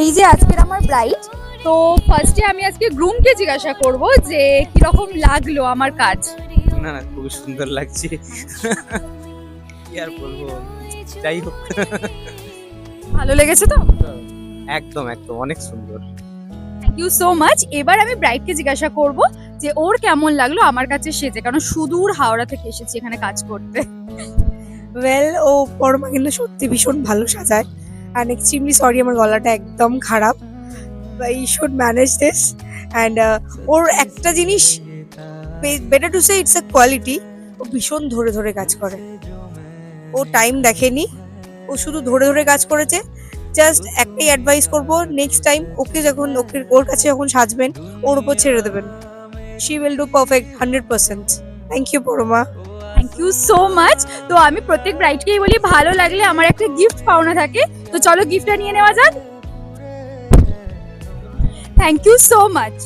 এই যে আজকের আমার ব্রাইড, তো ফার্স্টে আমি আজকে গ্রুমকে জিজ্ঞাসা করব যে কিরকম লাগলো আমার কাজ। না না, খুবই সুন্দর লাগছে। কি আর বলবো, যাই হোক। ভালো লেগেছে তো? একদম একদম অনেক সুন্দর। Thank you so much. এবার আমি ব্রাইডকে জিজ্ঞাসা করব যে ওর কেমন লাগলো আমার কাছে সেজে, কারণ সুদূর হাওড়া থেকে এসেছি এখানে কাজ করতে। ও পরমা কিন্তু সত্যি ভীষণ ভালো সাজায়। অ্যান্ড এক্সট্রিমলি সরি, আমার গলাটা একদম খারাপ। I should manage this. And ওর একটা জিনিস, better to say it's a quality, ও ভীষণ ধরে ধরে কাজ করে। ও টাইম দেখেনি, ও শুধু ধরে ধরে কাজ করেছে। জাস্ট একটাই অ্যাডভাইস করবো, নেক্সট টাইম ওর কাছে যখন সাজবেন ওর উপর ছেড়ে দেবেন। She will do perfect 100%। Thank you Parama. Thank you so much. তো আমি প্রত্যেক ব্রাইডকেই বলি ভালো লাগলে আমার একটা গিফট পাওনা থাকে, তো চলো গিফটটা নিয়ে নেওয়া যাক। Thank you so much.